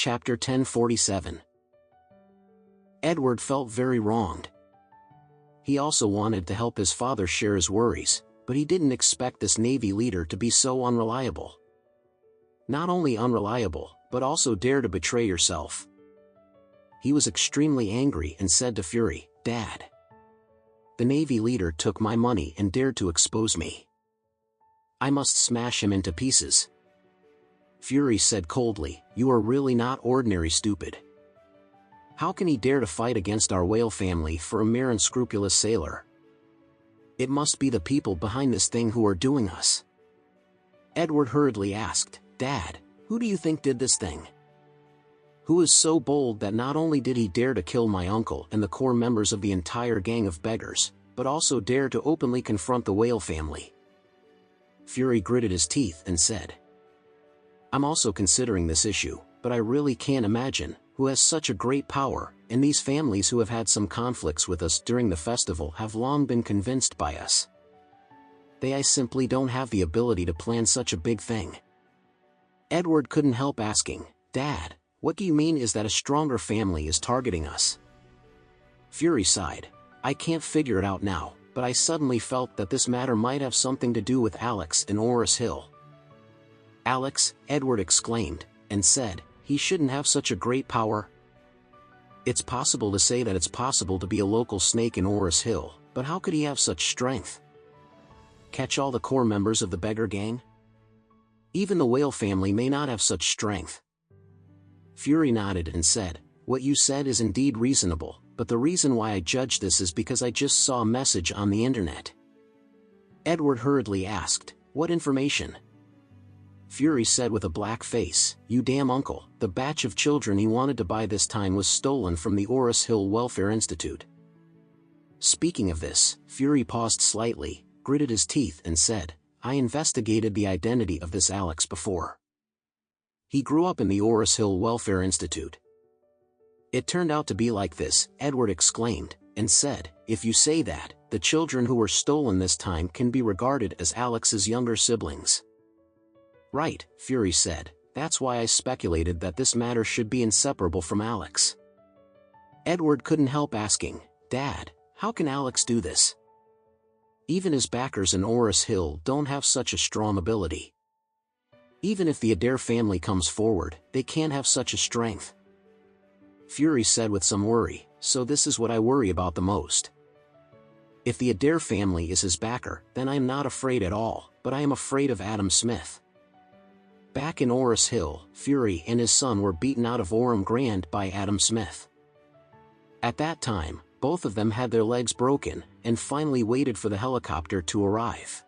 Chapter 1047. Edward felt very wronged. He also wanted to help his father share his worries, but he didn't expect this Navy leader to be so unreliable. Not only unreliable, but also dare to betray yourself. He was extremely angry and said to Fury, "Dad, the Navy leader took my money and dared to expose me. I must smash him into pieces." Fury said coldly, "You are really not ordinary stupid. How can he dare to fight against our whale family for a mere unscrupulous sailor? It must be the people behind this thing who are doing us." Edward hurriedly asked, "Dad, who do you think did this thing? Who is so bold that not only did he dare to kill my uncle and the core members of the entire gang of beggars, but also dare to openly confront the whale family?" Fury gritted his teeth and said, "I'm also considering this issue, but I really can't imagine who has such a great power, and these families who have had some conflicts with us during the festival have long been convinced by us. I simply don't have the ability to plan such a big thing." Edward couldn't help asking, "Dad, what do you mean is that a stronger family is targeting us?" Fury sighed, "I can't figure it out now, but I suddenly felt that this matter might have something to do with Alex and Oris Hill." "Alex," Edward exclaimed, and said, "he shouldn't have such a great power." "It's possible to say that it's possible to be a local snake in Oris Hill, but how could he have such strength? Catch all the core members of the beggar gang? Even the whale family may not have such strength." Fury nodded and said, "What you said is indeed reasonable, but the reason why I judge this is because I just saw a message on the internet." Edward hurriedly asked, "What information?" Fury said with a black face, "You damn uncle, the batch of children he wanted to buy this time was stolen from the Oris Hill Welfare Institute." Speaking of this, Fury paused slightly, gritted his teeth and said, "I investigated the identity of this Alex before. He grew up in the Oris Hill Welfare Institute." "It turned out to be like this," Edward exclaimed, and said, "If you say that, the children who were stolen this time can be regarded as Alex's younger siblings." "Right," Fury said, "that's why I speculated that this matter should be inseparable from Alex." Edward couldn't help asking, "Dad, how can Alex do this? Even his backers in Oris Hill don't have such a strong ability. Even if the Adair family comes forward, they can't have such a strength." Fury said with some worry, "So this is what I worry about the most. If the Adair family is his backer, then I am not afraid at all, but I am afraid of Adam Smith." Back in Oris Hill, Fury and his son were beaten out of Orem Grand by Adam Smith. At that time, both of them had their legs broken, and finally waited for the helicopter to arrive.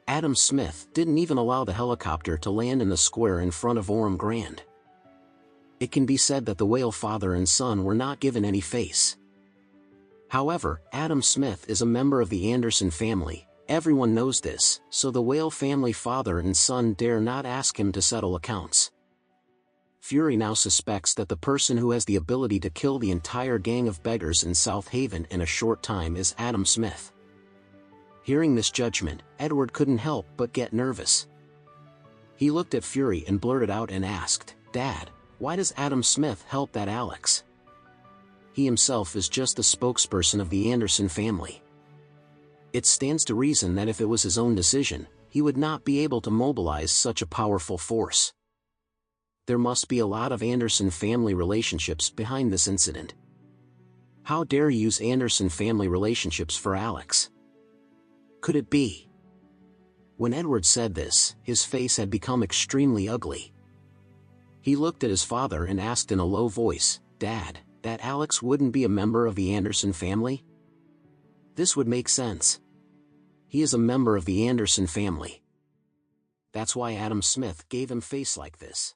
Adam Smith didn't even allow the helicopter to land in the square in front of Orem Grand. It can be said that the whale father and son were not given any face. However, Adam Smith is a member of the Anderson family. Everyone knows this, so the whale family father and son dare not ask him to settle accounts. Fury now suspects that the person who has the ability to kill the entire gang of beggars in South Haven in a short time is Adam Smith. Hearing this judgment, Edward couldn't help but get nervous. He looked at Fury and blurted out and asked, "Dad, why does Adam Smith help that Alex? He himself is just the spokesperson of the Anderson family. It stands to reason that if it was his own decision, he would not be able to mobilize such a powerful force. There must be a lot of Anderson family relationships behind this incident. How dare he use Anderson family relationships for Alex? Could it be?" When Edward said this, his face had become extremely ugly. He looked at his father and asked in a low voice, "Dad, that Alex wouldn't be a member of the Anderson family? This would make sense. He is a member of the Anderson family. That's why Adam Smith gave him face like this."